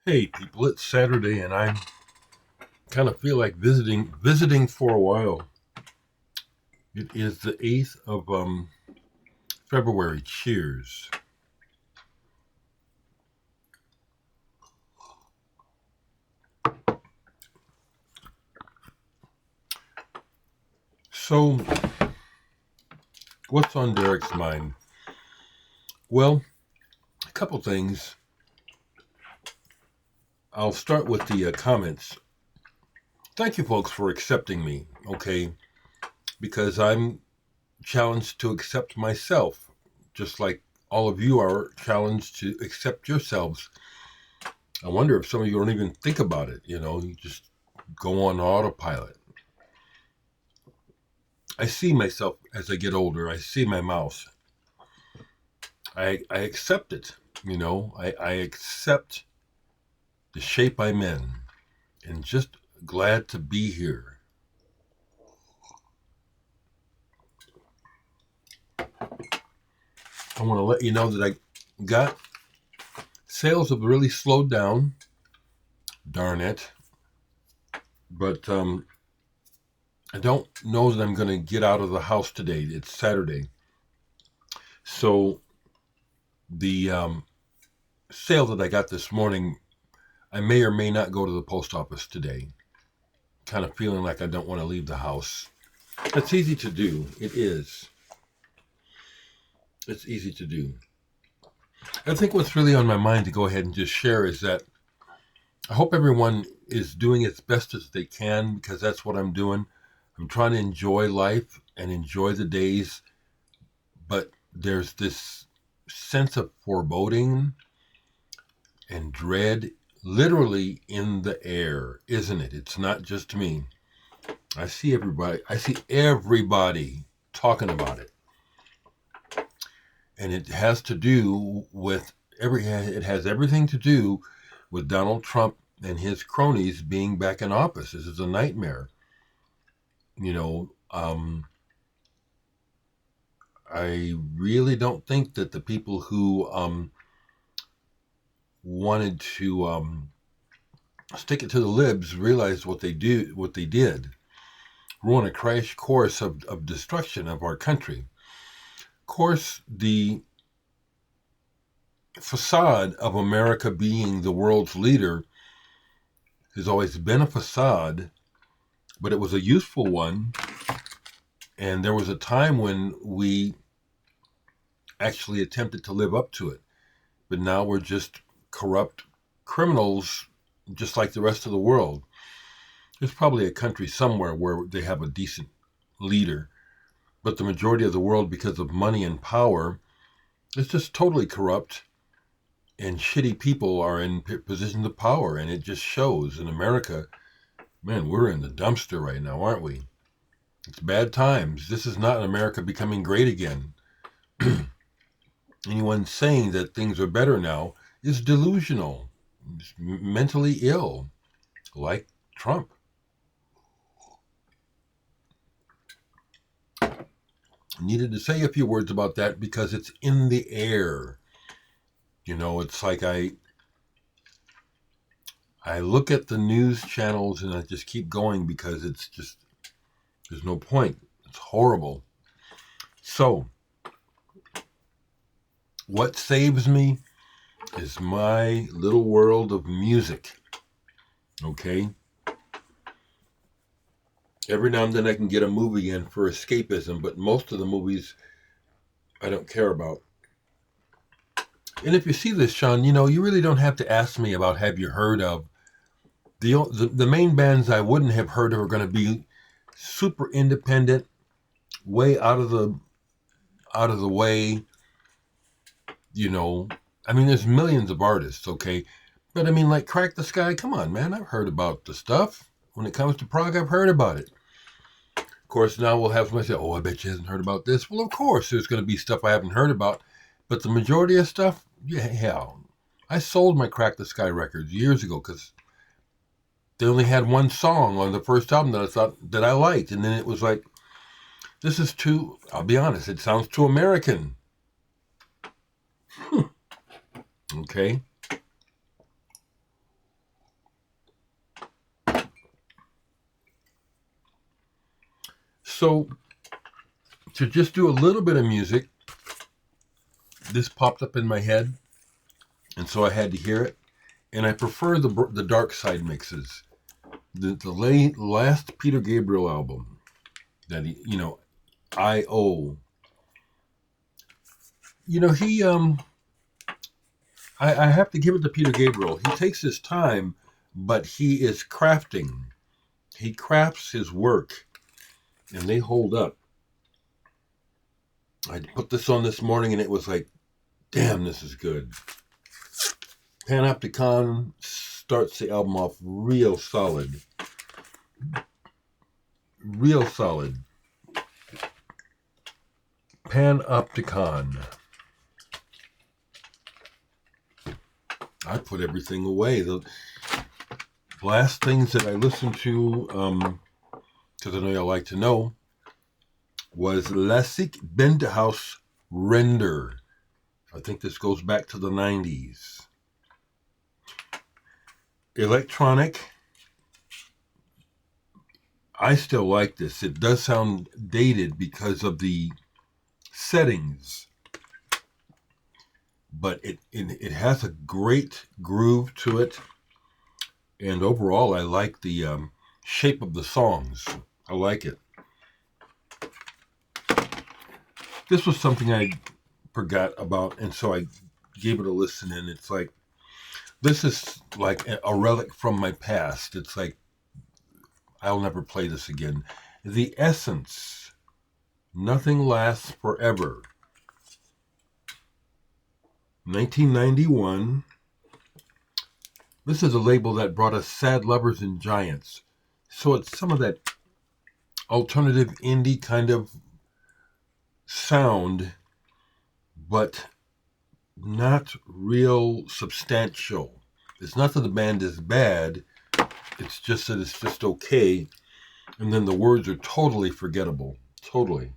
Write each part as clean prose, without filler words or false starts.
Hey people, it's Saturday and I kind of feel like visiting for a while. It is the 8th of February. Cheers. So, what's on Dereck's mind? Well, a couple things. I'll start with the comments. Thank you folks for accepting me, okay? Because I'm challenged to accept myself, just like all of you are challenged to accept yourselves. I wonder if some of you don't even think about it, you just go on autopilot. I see myself as I get older. I see my mouth. I accept it. I accept the shape I'm in and just glad to be here. I want to let you know that I got sales have really slowed down. Darn it. But I don't know that I'm going to get out of the house today. It's Saturday. So the sale that I got this morning, I may or may not go to the post office today. Kind of feeling like I don't want to leave the house. It's easy to do. It is. It's easy to do. I think what's really on my mind to go ahead and just share is that I hope everyone is doing as best as they can because that's what I'm doing. I'm trying to enjoy life and enjoy the days, but there's this sense of foreboding and dread literally in the air, isn't it? It's not just me. I see everybody talking about it. And it has to do with it has everything to do with Donald Trump and his cronies being back in office. This is a nightmare. You know, I really don't think that the people who wanted to stick it to the libs realized what they did. We're on a crash course of destruction of our country. Of course, the facade of America being the world's leader has always been a facade, but it was a useful one. And there was a time when we actually attempted to live up to it. But now we're just corrupt criminals, just like the rest of the world. There's probably a country somewhere where they have a decent leader, but the majority of the world, because of money and power, is just totally corrupt. And shitty people are in positions of power, and it just shows in America. Man, we're in the dumpster right now, aren't we? It's bad times. This is not America becoming great again. Anyone saying that things are better now is delusional, mentally ill, like Trump. Needed to say a few words about that because it's in the air. It's like I look at the news channels and I just keep going because it's just there's no point. It's horrible. So, what saves me is my little world of music. Okay? Every now and then I can get a movie in for escapism, but most of the movies I don't care about. And if you see this, Sean, you really don't have to ask me about have you heard of. The main bands I wouldn't have heard of are going to be super independent, way out of the way. I mean, there's millions of artists, okay, but I mean, like Crack the Sky. Come on, man, I've heard about the stuff. When it comes to prog, I've heard about it. Of course, now we'll have somebody say, "Oh, I bet you hasn't heard about this." Well, of course, there's going to be stuff I haven't heard about, but the majority of stuff, yeah, hell, I sold my Crack the Sky records years ago because they only had one song on the first album that I thought that I liked, and then it was like, this is too. I'll be honest, it sounds too American. Okay. So to just do a little bit of music, this popped up in my head, and so I had to hear it. And I prefer the dark side mixes. The last Peter Gabriel album that he, I.O. He I have to give it to Peter Gabriel. He takes his time, but he is crafting. He crafts his work, and they hold up. I put this on this morning, and it was like, damn, this is good. Panopticon starts the album off real solid. Real solid. Panopticon. I put everything away. The last things that I listened to, because I know y'all like to know, was Lassik Bendehaus Render. I think this goes back to the 90s. Electronic. I still like this. It does sound dated because of the settings, but it has a great groove to it, and overall I like the shape of the songs. I like it. This was something I forgot about, and so I gave it a listen, and it's like, this is like a relic from my past. It's like, I'll never play this again. The Essence, Nothing Lasts Forever. 1991. This is a label that brought us Sad Lovers and Giants. So it's some of that alternative indie kind of sound, but not real substantial. It's not that the band is bad, it's just that it's just okay, and then the words are totally forgettable. Totally.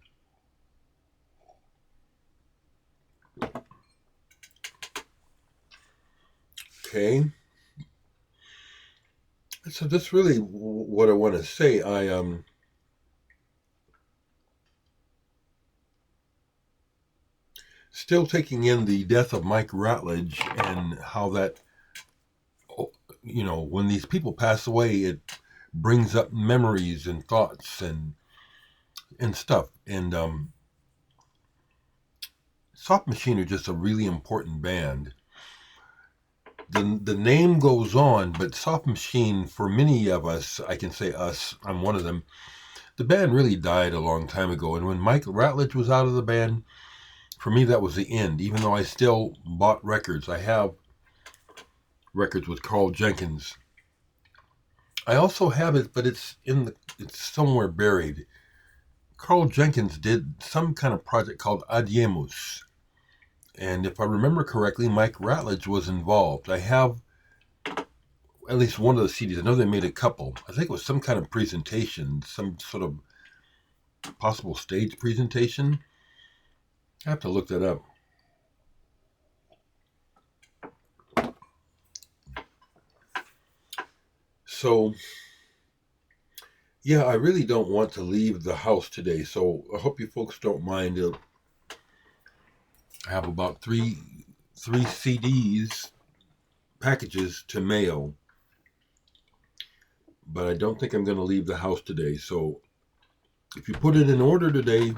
Okay. So that's really what I want to say. I still taking in the death of Mike Ratledge and how that, when these people pass away, it brings up memories and thoughts and stuff. And Soft Machine are just a really important band. The name goes on, but Soft Machine, for many of us, I can say us, I'm one of them, the band really died a long time ago. And when Mike Ratledge was out of the band, for me, that was the end, even though I still bought records. I have records with Carl Jenkins. I also have it, but it's somewhere buried. Carl Jenkins did some kind of project called Adiemus. And if I remember correctly, Mike Ratledge was involved. I have at least one of the CDs. I know they made a couple. I think it was some kind of presentation, some sort of possible stage presentation. I have to look that up. So, yeah, I really don't want to leave the house today, so I hope you folks don't mind. I have about three CDs, packages to mail, but I don't think I'm going to leave the house today. So if you put it in order today,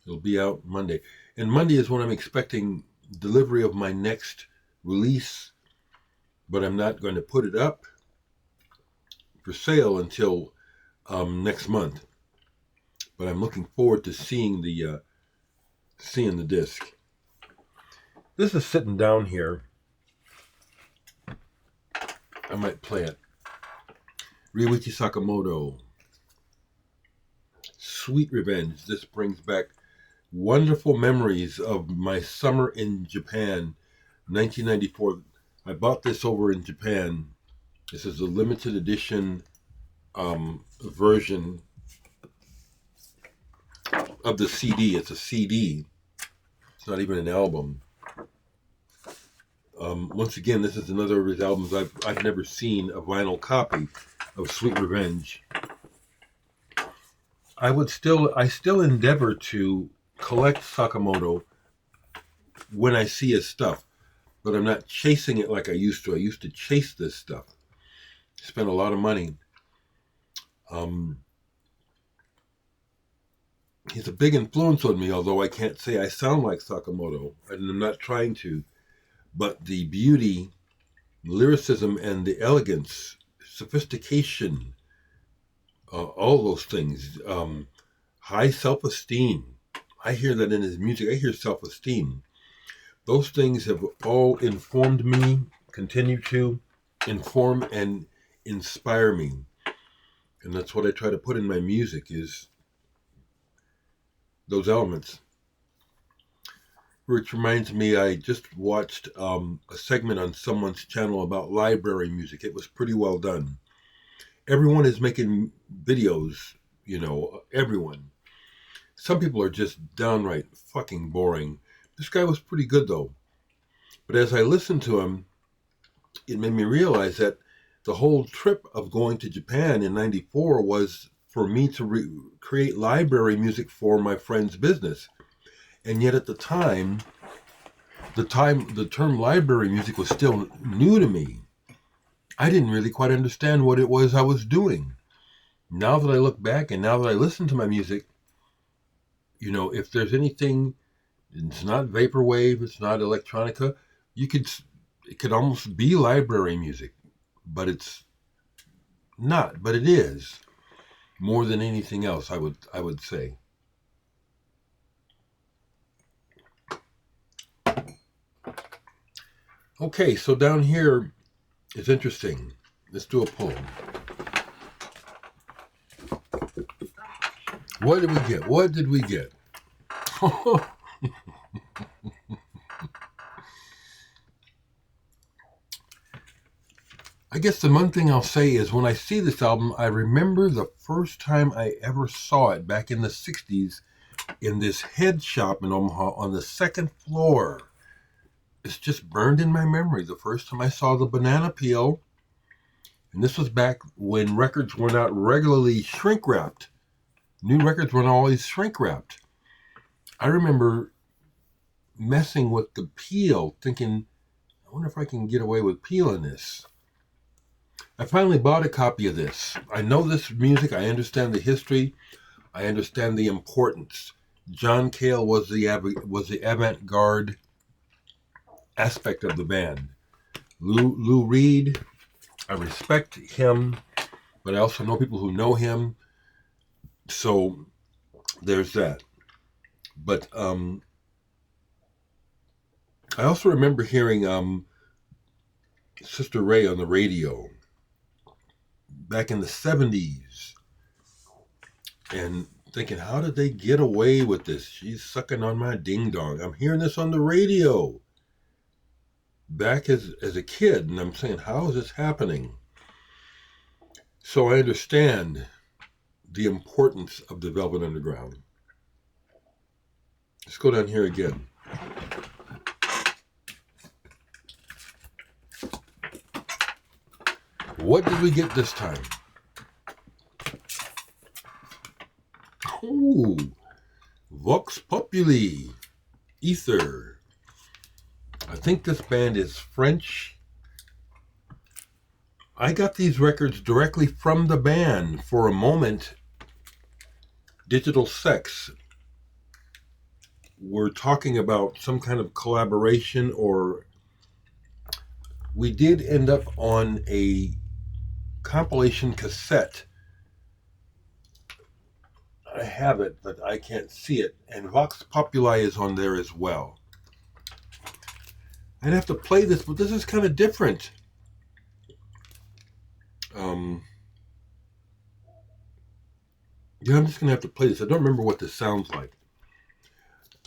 it'll be out Monday. And Monday is when I'm expecting delivery of my next release, but I'm not going to put it up for sale until next month. But I'm looking forward to seeing the disc. This is sitting down here. I might play it. Ryuichi Sakamoto. Sweet Revenge. This brings back wonderful memories of my summer in Japan, 1994. I bought this over in Japan. This is a limited edition version of the CD. It's a CD. It's not even an album. Once again, this is another of his albums. I've never seen a vinyl copy of Sweet Revenge. I still endeavor to collect Sakamoto when I see his stuff, but I'm not chasing it like I used to. I used to chase this stuff. Spent a lot of money. He's a big influence on me, although I can't say I sound like Sakamoto, and I'm not trying to. But the beauty, lyricism, and the elegance, sophistication, all those things, high self-esteem. I hear that in his music. I hear self-esteem. Those things have all informed me, continue to inform and inspire me. And that's what I try to put in my music, is those elements. Which reminds me, I just watched a segment on someone's channel about library music. It was pretty well done. Everyone is making videos, everyone. Some people are just downright fucking boring. This guy was pretty good, though. But as I listened to him, it made me realize that the whole trip of going to Japan in '94 was for me to create library music for my friend's business. And yet at the time, the term library music was still new to me. I didn't really quite understand what it was I was doing. Now that I look back and now that I listen to my music, if there's anything, it's not vaporwave, it's not electronica, it could almost be library music, but it's not, but it is more than anything else, I would say. Okay, so down here is interesting. Let's do a poll. What did we get? What did we get? I guess the one thing I'll say is when I see this album, I remember the first time I ever saw it back in the 60s in this head shop in Omaha on the second floor. It's just burned in my memory. The first time I saw the banana peel, and this was back when records were not regularly shrink wrapped. New records weren't always shrink wrapped. I remember messing with the peel, thinking, I wonder if I can get away with peeling this. I finally bought a copy of this. I know this music. I understand the history. I understand the importance. John Cale was the avant-garde aspect of the band. Lou Reed, I respect him, but I also know people who know him. So there's that. But I also remember hearing Sister Ray on the radio back in the 70s and thinking, how did they get away with this? She's sucking on my ding-dong. I'm hearing this on the radio back as a kid, and I'm saying, how is this happening? So I understand the importance of the Velvet Underground. Let's go down here again. What did we get this time? Oh, Vox Populi, Ether. I think this band is French. I got these records directly from the band. For a moment, Digital Sex were talking about some kind of collaboration, or we did end up on a compilation cassette. I have it, but I can't see it. And Vox Populi is on there as well. I'd have to play this, but this is kind of different. Yeah, I'm just going to have to play this. I don't remember what this sounds like.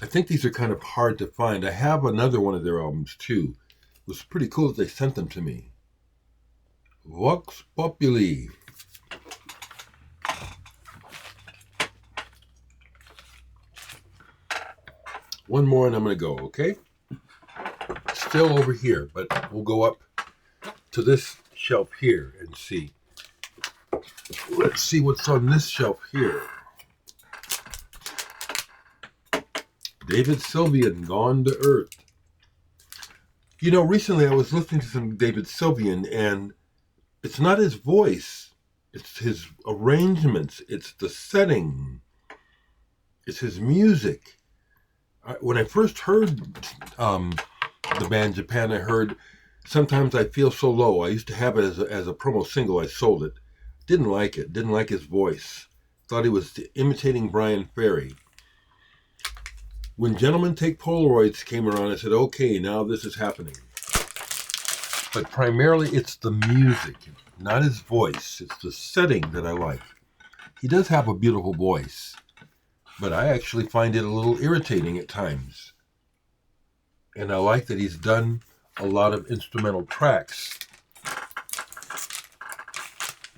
I think these are kind of hard to find. I have another one of their albums, too. It was pretty cool that they sent them to me. Vox Populi. One more and I'm going to go, okay? Still over here, but we'll go up to this shelf here and see. Let's see what's on this shelf here. David Sylvian, Gone to Earth. You know, recently I was listening to some David Sylvian, and it's not his voice, it's his arrangements, it's the setting, it's his music. When I first heard the band Japan, I heard Sometimes I Feel So Low. I used to have it as a promo single. I sold it. Didn't like it. Didn't like his voice. Thought he was imitating Brian Ferry. When Gentlemen Take Polaroids came around, I said, okay, now this is happening. But primarily it's the music, not his voice. It's the setting that I like. He does have a beautiful voice, but I actually find it a little irritating at times. And I like that he's done a lot of instrumental tracks.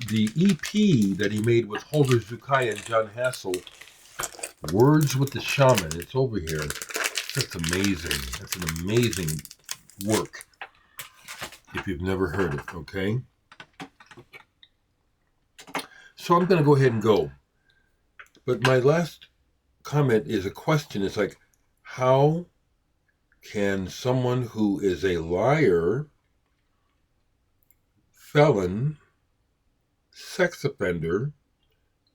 The EP that he made with Holder Zukai and John Hassel, Words with the Shaman, it's over here. That's amazing. That's an amazing work if you've never heard it, okay? So I'm going to go ahead and go. But my last comment is a question. It's like, how can someone who is a liar, felon, sex offender,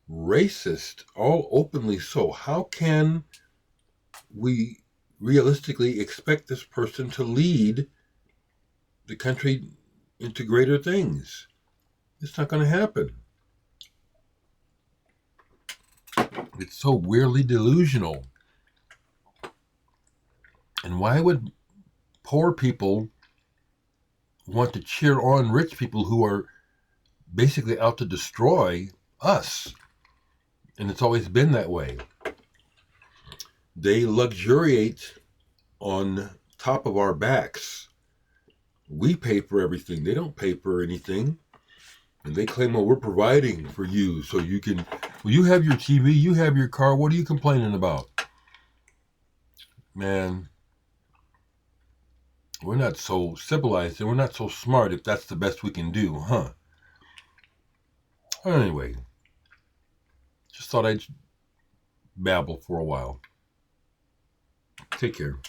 racist, all openly so, how can we realistically expect this person to lead the country into greater things? It's not going to happen. It's so weirdly delusional. And why would poor people want to cheer on rich people who are basically out to destroy us? And it's always been that way. They luxuriate on top of our backs. We pay for everything. They don't pay for anything. And they claim, well, we're providing for you so you can, well, you have your TV, you have your car, what are you complaining about? Man, we're not so civilized and we're not so smart if that's the best we can do, huh? Anyway, just thought I'd babble for a while. Take care.